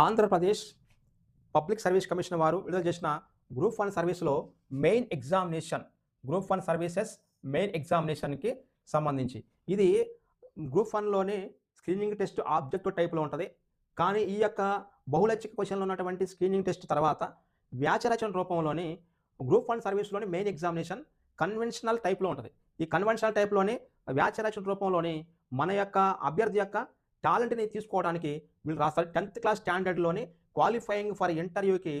Andhra Pradesh public service commission వారు విడుదల చేసిన గ్రూప్ 1 సర్వీస్‌లో గ్రూప్ 1 సర్వీసెస్ మెయిన్ ఎగ్జామినేషన్‌కి సంబంధించి. ఇది గ్రూప్ 1లోనే స్క్రీనింగ్ టెస్ట్ ఆబ్జెక్టివ్ టైప్‌లో ఉంటది. కానీ ఈ యొక్క బహుళైచ్ఛిక క్వెషన్‌లో ఉన్నటువంటి స్క్రీనింగ్ టెస్ట్ తర్వాత వ్యాసరచన రూపంలోని గ్రూప్ 1 సర్వీస్‌లోని మెయిన్ ఎగ్జామినేషన్ కన్వెన్షనల్ టైప్‌లో ఉంటది. ఈ కన్వెన్షనల్ టైప్‌లోని వ్యాసరచన రూపంలోని మన యొక్క అభ్యర్థి యొక్క టాలెంట్‌ని తీసుకోవడానికి వీళ్ళు రాస్తారు. 10th క్లాస్ స్టాండర్డ్‌లోని క్వాలిఫైయింగ్ ఫర్ ఇంటర్వ్యూకి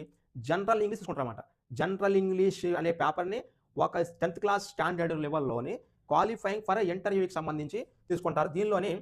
జనరల్ ఇంగ్లీష్ తీసుకుంటారన్నమాట. జనరల్ ఇంగ్లీష్ అనే పేపర్‌ని ఒక 10th క్లాస్ స్టాండర్డ్ లెవెల్‌లోని క్వాలిఫైయింగ్ ఫర్ ఇంటర్వ్యూకి సంబంధించి తీసుకుంటారు. దీనిలోని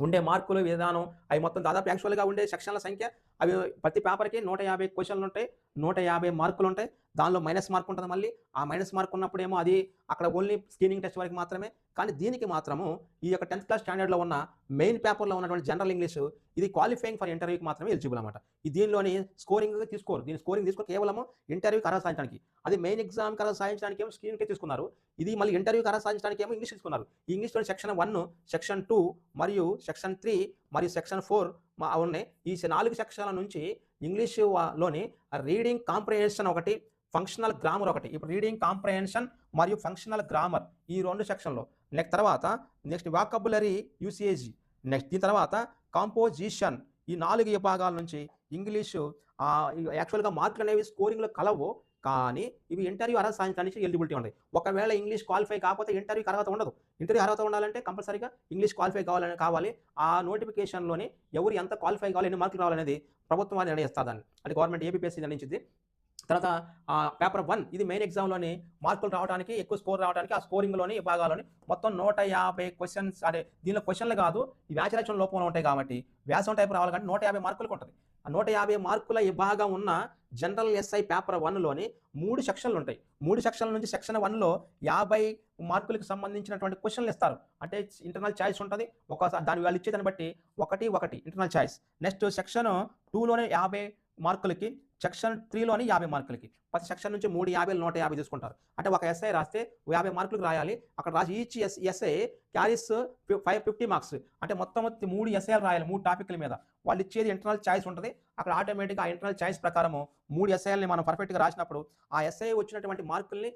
ఉండే మార్కుల విధానం అవి మొత్తం దాదాపు యాక్చువల్‌గా ఉండే సెక్షన్ల సంఖ్య అవి ప్రతి పేపర్‌కి 150 క్వెషన్‌లుంటాయి. 150 మార్కులుంటాయి. దానిలో మైనస్ మార్క్ ఉంటది మళ్ళీ. ఆ మైనస్ మార్క్ ఉన్నప్పుడేమో అది అక్కడ ఓన్లీ స్క్రీనింగ్ టెస్ట్ వరకు మాత్రమే. కానీ దీనికి మాత్రము ఈ యొక్క 10th క్లాస్ స్టాండర్డ్‌లో ఉన్న మెయిన్ పేపర్‌లో ఉన్నటువంటి జనరల్ ఇంగ్లీష్ ఇది క్వాలిఫైయింగ్ ఫర్ ఇంటర్వ్యూకి మాత్రమే ఎలిజిబుల్ అన్నమాట. దీనిలోని స్కోరింగ్ తీసుకోరు. దీని స్కోరింగ్ తీసుకొని కేవలము ఇంటర్వ్యూకి అర్హత సాధించడానికి. అది మెయిన్ ఎగ్జామ్‌కి అర్హత సాధించడానికి ఏమో స్క్రీనింగ్ టెస్ట్ తీసుకున్నారు. ఇది మళ్ళీ ఇంటర్వ్యూకి అర్హత సాధించడానికి ఏమో ఇంగ్లీష్ తీసుకున్నారు. ఈ ఇంగ్లీష్‌లోని సెక్షన్ 1, సెక్షన్ 2 మరియు సెక్షన్ 3 మరియు సెక్షన్ 4 ఉన్నాయి. ఈ 4 సెక్షన్ల నుంచి లోని రీడింగ్ కాంప్రిహెన్షన్ ఒకటి, ఫంక్షనల్ గ్రామర్ ఒకటి. ఇప్పుడు రీడింగ్ కాంప్రిహెన్షన్ మరియు ఫంక్షనల్ గ్రామర్ ఈ 2 సెక్షన్‌లో. Next vocabulary usage. దీని తర్వాత కాంపోజిషన్. ఈ 4 విభాగాల నుంచి ఇంగ్లీషు యాక్చువల్‌గా మార్కులనేవి స్కోరింగ్‌లో కలవు. కానీ ఇవి ఇంటర్వ్యూ అర్హత సాధించడానికి ఎలిజిబిలిటీ ఉంటాయి. ఒకవేళ ఇంగ్లీష్ క్వాలిఫై కాకపోతే ఇంటర్వ్యూకి అర్హత ఉండదు. ఇంటర్వ్యూ అర్హత ఉండాలంటే కంపల్సరీగా ఇంగ్లీష్ క్వాలిఫై కావాలి. ఆ నోటిఫికేషన్‌లోని ఎవరు ఎంత క్వాలిఫై కావాలి, ఎన్ని మార్కులు రావాలనేది ప్రభుత్వం వారు నిర్ణయిస్తారు దాన్ని. అంటే గవర్నమెంట్ ఏపీపీఎస్సీ నిర్ణయించింది. తర్వాత పేపర్ 1 ఇది మెయిన్ ఎగ్జామ్‌లోని మార్కులు రావడానికి, ఎక్కువ స్కోర్ రావడానికి ఆ స్కోరింగ్‌లోని విభాగాల్లోని మొత్తం 150 క్వెషన్స్ అంటే దీనిలో క్వెషన్లు కాదు. ఈ వ్యాసరచన లోపంలో ఉంటాయి కాబట్టి వ్యాసం టైప్ రావాలి కాబట్టి 150 మార్కులకు ఉంటది. ఆ 150 మార్కుల విభాగం ఉన్న జనరల్ ఎస్ఐ పేపర్ 1లోని 3 సెక్షన్లు ఉంటాయి. 3 సెక్షన్ల నుంచి సెక్షన్ 1లో 50 మార్కులకు సంబంధించినటువంటి క్వెషన్లు ఇస్తారు. అంటే ఇంటర్నల్ చాయిస్ ఉంటది. దాని వాళ్ళు ఇచ్చేదాన్ని బట్టి 1 ఇంటర్నల్ చాయిస్. నెక్స్ట్ సెక్షన్ 2లోనే 50 మార్కులకి, సెక్షన్ 3లోని 50 మార్కులకి. ప్రతి సెక్షన్ నుంచి 3 50 150 తీసుకుంటారు. అంటే ఒక ఎస్ఐ రాస్తే 50 మార్కులకు రాయాలి. అక్కడ రాసి ఈచ్ ఎస్ఐ క్యారీస్ 50 మార్క్స్. అంటే మొత్తం 3 ఎస్ఐలు రాయాలి 3 టాపిక్ల మీద. వాళ్ళు ఇచ్చేది ఇంటర్నల్ చాయిస్ ఉంటది. అక్కడ ఆటోమేటిక్‌గా ఆ ఇంటర్నల్ చాయిస్ ప్రకారము 3 ఎస్ఐలని మనం పర్ఫెక్ట్‌గా రాసినప్పుడు ఆ ఎస్ఐ వచ్చినటువంటి మార్కుల్ని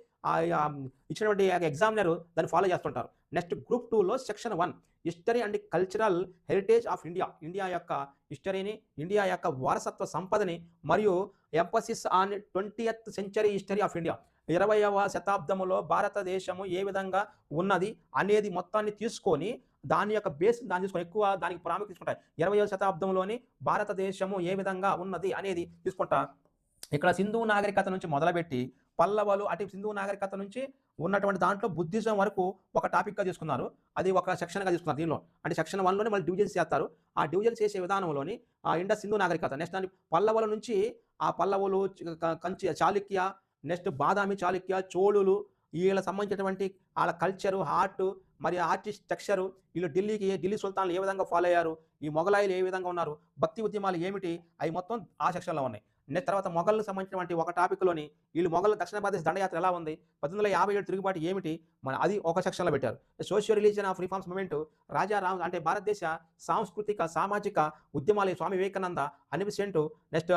ఇచ్చినటువంటి ఎగ్జామినర్ దాన్ని ఫాలో చేస్తుంటారు. నెక్స్ట్ గ్రూప్ 2లో section 1 history and cultural heritage of India. India యొక్క హిస్టరీని, ఇండియా యొక్క వారసత్వ సంపదని మరియు emphasis on 20th century history of India. 20వ శతాబ్దంలో భారతదేశము ఏ విధంగా ఉన్నది అనేది మొత్తాన్ని తీసుకొని దాని యొక్క దాన్ని తీసుకొని ఎక్కువ దానికి ప్రాముఖ్యత తీసుకుంటారు. 20వ శతాబ్దంలోని భారతదేశము ఏ విధంగా ఉన్నది అనేది తీసుకుంటా ఇక్కడ సింధు నాగరికత నుంచి మొదలుపెట్టి పల్లవులు అటు సింధు నాగరికత నుంచి ఉన్నటువంటి దాంట్లో బుద్ధిజం వరకు ఒక టాపిక్‌గా తీసుకున్నారు. అది ఒక సెక్షన్‌గా తీసుకున్నారు దీనిలో. అంటే సెక్షన్ 1లోనే మళ్ళీ డివిజన్స్ చేస్తారు. ఆ డివిజన్స్ చేసే విధానంలోని ఇండస్ సింధు నాగరికత, నెక్స్ట్ పల్లవుల నుంచి ఆ పల్లవులు, కంచి చాళుక్య, నెక్స్ట్ బాదామి చాళుక్య, చోళులు వీళ్ళకి సంబంధించినటువంటి వాళ్ళ కల్చరు, ఆర్ట్ మరి ఆర్టిస్ట్ స్ట్రక్చరు, వీళ్ళు ఢిల్లీ సుల్తాన్లు ఏ విధంగా ఫాలో అయ్యారు, ఈ మొఘలాయులు ఏ విధంగా ఉన్నారు, భక్తి ఉద్యమాలు ఏమిటి, అవి మొత్తం ఆ సెక్షన్‌లో ఉన్నాయి. నెక్స్ట్ తర్వాత మొఘల్‌కి సంబంధించినటువంటి ఒక టాపిక్‌లోని వీళ్ళు మొఘల్ దక్షిణ భారతదేశ దండయాత్ర ఎలా ఉంది, 1857 తిరుగుబాటు ఏమిటి, అది ఒక సెక్షన్‌లో పెట్టారు. Socio religion of reforms movement Rajaram అంటే భారతదేశ సాంస్కృతిక, సామాజిక ఉద్యమాలు స్వామి వివేకానంద, అనిబిసెంట్, నెక్స్ట్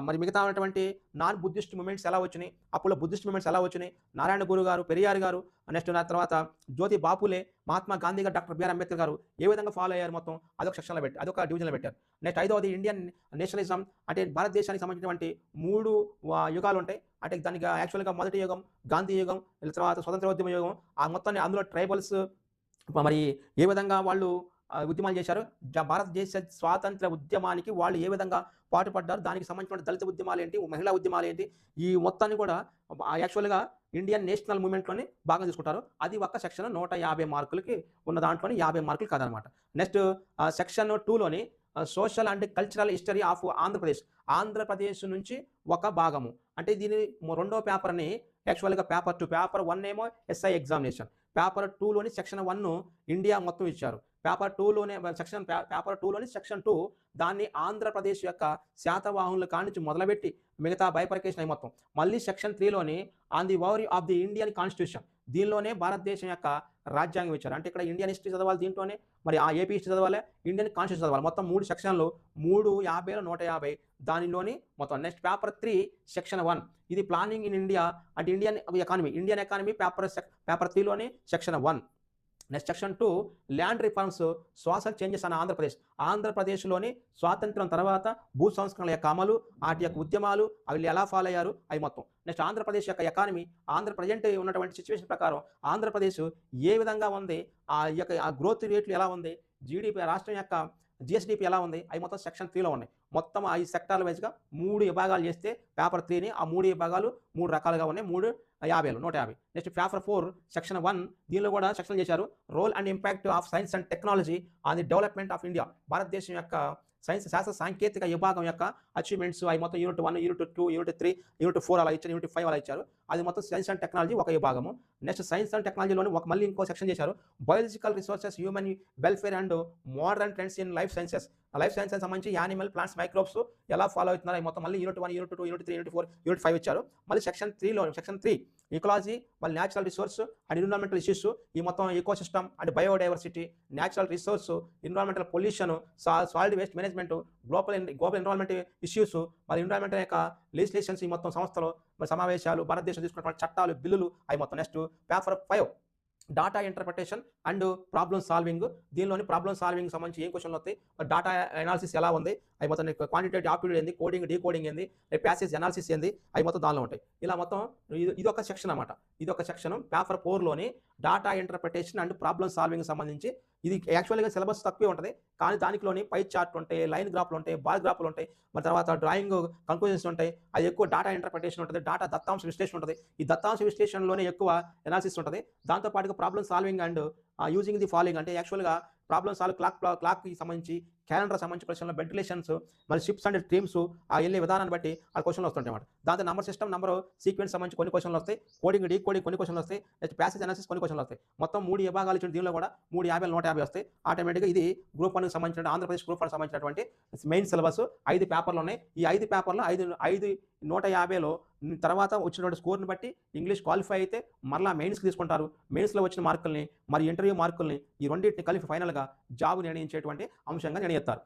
మరి మిగతా ఉన్నటువంటి నాన్ బుద్ధిస్ట్ మూవ్‌మెంట్స్ ఎలా వచ్చినాయి, అప్పుడు బుద్ధిస్ట్ మూవ్‌మెంట్స్ ఎలా వచ్చినాయి, నారాయణ గురు గారు, పెరియార్ గారు, నెక్స్ట్ తర్వాత జ్యోతి బాపులే, మహాత్మా గాంధీ గారు, డాక్టర్ బిఆర్ అంబేద్కర్ గారు ఏ విధంగా ఫాలో అయ్యారు మొత్తం అదొక సెక్షన్‌లో అదొక డివిజన్‌లో పెట్టారు. నెక్స్ట్ 5వది ఇండియన్ నేషనలిజం. అంటే భారతదేశానికి సంబంధించినటువంటి 3 యుగాలు ఉంటాయి. అంటే దానికి యాక్చువల్‌గా మొదటి యుగం గాంధీ యుగం, తర్వాత స్వతంత్రోద్యమ యుగం. ఆ మొత్తాన్ని అందులో ట్రైబల్స్ మరి ఏ విధంగా వాళ్ళు ఉద్యమాలు చేశారు, భారతదేశ స్వాతంత్ర ఉద్యమానికి వాళ్ళు ఏ విధంగా పాటుపడ్డారు, దానికి సంబంధించిన దళిత ఉద్యమాలు ఏంటి, మహిళా ఉద్యమాలు ఏంటి, ఈ మొత్తాన్ని కూడా యాక్చువల్‌గా ఇండియన్ నేషనల్ మూవ్‌మెంట్‌లోని భాగం తీసుకుంటారు. అది ఒక సెక్షన్ 150 మార్కులకి ఉన్న దాంట్లోని 50 మార్కులు కాదనమాట. నెక్స్ట్ సెక్షన్ 2లోని social and cultural history of Andhra Pradesh నుంచి ఒక భాగము. అంటే దీని రెండో పేపర్‌ని యాక్చువల్‌గా పేపర్ 2, పేపర్ 1 ఏమో ఎస్ఐ ఎగ్జామినేషన్, పేపర్ 2లోని సెక్షన్ 1 ఇండియా మొత్తం ఇచ్చారు. పేపర్ 2లోని సెక్షన్ 2 దాన్ని ఆంధ్రప్రదేశ్ యొక్క శాతవాహనుల కాడ్నుంచి మొదలుపెట్టి మిగతా బైఫర్కేషన్ అయి మొత్తం. మళ్ళీ సెక్షన్ 3లోని on the overview of the Indian constitution, దీనిలోనే భారతదేశం యొక్క రాజ్యాంగం ఇచ్చారు. అంటే ఇక్కడ ఇండియన్ హిస్టరీ చదవాలి దీంట్లోనే, మరి ఆ ఏపీ హిస్టరీ చదవాలి, ఇండియన్ కాన్స్టిట్యూషన్ చదవాలి. మొత్తం 3 సెక్షన్లు 350లో 150 దానిలోని మొత్తం. నెక్స్ట్ పేపర్ 3 సెక్షన్ 1 ఇది ప్లానింగ్ ఇన్ ఇండియా అంటే ఇండియన్ ఎకానమీ పేపర్ 3లోని section 1. Next section 2 land reforms social changes అన్న ఆంధ్రప్రదేశ్లోని స్వాతంత్రం తర్వాత భూ సంస్కరణల యొక్క అమలు, వాటి యొక్క ఉద్యమాలు అవి ఎలా ఫాలో అయ్యారు అవి మొత్తం. నెక్స్ట్ ఆంధ్రప్రదేశ్ యొక్క ఎకానమీ ప్రజెంట్ ఉన్నటువంటి సిచ్యువేషన్ ప్రకారం ఆంధ్రప్రదేశ్ ఏ విధంగా ఉంది, ఆ గ్రోత్ రేట్లు ఎలా ఉంది, జీడిపి రాష్ట్రం యొక్క జిఎస్డిపి ఎలా ఉంది అవి మొత్తం సెక్షన్ 3లో ఉన్నాయి. మొత్తం 5 సెక్టార్ల వైజ్గా 3 విభాగాలు చేస్తే పేపర్ 3ని ఆ 3 విభాగాలు 3 రకాలుగా ఉన్నాయి. 350లో 150. నెక్స్ట్ పేపర్ 4 సెక్షన్ 1 దీనిలో కూడా సెక్షన్ చేశారు. Role and impact of science and technology on the development of India. భారతదేశం యొక్క సైన్స్ శాస్త్ర సాంకేతిక విభాగం యొక్క అచీవ్మెంట్స్ అవి మొత్తం యూనిట్ 1, యూనిట్ 2, యూనిట్ 3, యూనిట్ 4 అలా ఇచ్చారు, యూనిట్ 5 అలా ఇచ్చారు. అది మొత్తం సైన్స్ అండ్ టెక్నాలజీ ఒక విభాగము. నెక్స్ట్ సైన్స్ అండ్ టెక్నాలజీలోని మళ్ళీ ఇంకో సెక్షన్ చేశారు. Biological resources, human welfare and modern trends in life sciences సంబంధించి యానిమల్, ప్లాంట్స్, మైక్రోబ్స్ ఎలా ఫాలో అవుతున్నారు అవి మొత్తం మళ్ళీ unit 1, unit 2, unit 3, unit 4, unit 5 ఇచ్చారు. మళ్ళీ సెక్షన్ 3 ఈకాలజీ, మళ్ళీ natural resource and environmental issues ఈ మొత్తం ecosystem and biodiversity, natural resource, environmental pollution, solid waste management, global environment issues, మరి ఎన్విరాన్మెంట్ యొక్క లెజిస్లేషన్స్ ఈ మొత్తం సంస్థలు మరి సమావేశాలు, భారతదేశం తీసుకున్నటువంటి చట్టాలు, బిల్లులు అవి మొత్తం. Next paper 5 data interpretation and problem solving. దీనిలోని ప్రాబ్లమ్ సాల్వింగ్ సంబంధించి ఏం క్వశ్చన్లు వస్తాయి, డేటా అనాలిసిస్ ఎలా ఉంది అవి మొత్తం, క్వాంటిటేటివ్ ఆప్టిట్యూడ్ ఏంది, కోడింగ్ డీకోడింగ్ ఏంది, ప్యాసేజ్ అనాలిసిస్ ఏంది అవి మొత్తం దానిలో ఉంటాయి. ఇలా మొత్తం ఇది ఒక సెక్షన్ అన్నమాట. ఇది ఒక సెక్షన్ పేపర్ 4లోని data interpretation and problem solving సంబంధించి. ఇది యాక్చువల్గా సిలబస్ తక్కువే ఉంటుంది, కానీ దానిలోని పై చార్ట్ ఉంటాయి, లైన్ గ్రాఫ్లు ఉంటాయి, బార్ గ్రాఫ్లు ఉంటాయి, మరి తర్వాత డ్రాయింగ్ కంక్లూజన్స్ ఉంటాయి. అది ఎక్కువ డాటా ఇంటర్ప్రిటేషన్ ఉంటుంది, డేటా దత్తాంశ విశ్లేషణ ఉంటుంది. ఈ దత్తాంశ విశ్లేషణలోనే ఎక్కువ అనాలిసిస్ ఉంటుంది. దాంతోపాటుగా problem solving and using the following అంటే యాక్చువల్గా ప్రాబ్లమ్ సాల్వ్ క్లాక్కి సంబంధించి, క్యాలెండర్ సంబంధించి క్వశ్చన్లు, వెంటిలేషన్స్, మరి షిప్స్ అండ్ టీమ్స్ ఆ వెళ్ళే విధానాన్ని బట్టి ఆ క్వశ్చన్లు వస్తుంటాయి అన్నమాట. దాంతో నంబర్ సిస్టమ్, నంబర్ సీక్వెన్స్ సంబంధించి కొన్ని క్వశ్చన్లు వస్తాయి, కోడింగ్ డీకోడింగ్ కొన్ని క్వశ్చన్లు వస్తాయి, నెక్స్ట్ ప్యాసేజ్ అనాలిసిస్ కొన్ని క్వశ్చన్లు వస్తాయి. మొత్తం 3 విభాగాలు ఇచ్చిన దీనిలో కూడా 350 150 వస్తాయి. ఆటోమేటిక్గా ఇది గ్రూప్ 1కి సంబంధించిన ఆంధ్రప్రదేశ్ గ్రూప్ 1 సంబంధించినటువంటి మెయిన్ సిలబస్. 5 పేపర్లు ఉన్నాయి. ఈ 5 పేపర్లో 5 150లో తర్వాత వచ్చినటువంటి స్కోర్ని బట్టి ఇంగ్లీష్ క్వాలిఫై అయితే మరలా మెయిన్స్కి తీసుకుంటారు. మెయిన్స్లో వచ్చిన మార్కుల్ని మరి ఇంటర్వ్యూ మార్కుల్ని ఈ రెండింటిని కలిపి ఫైనల్గా జాబ్ నిర్ణయించేటువంటి అంశంగా నిర్ణయిస్తారు.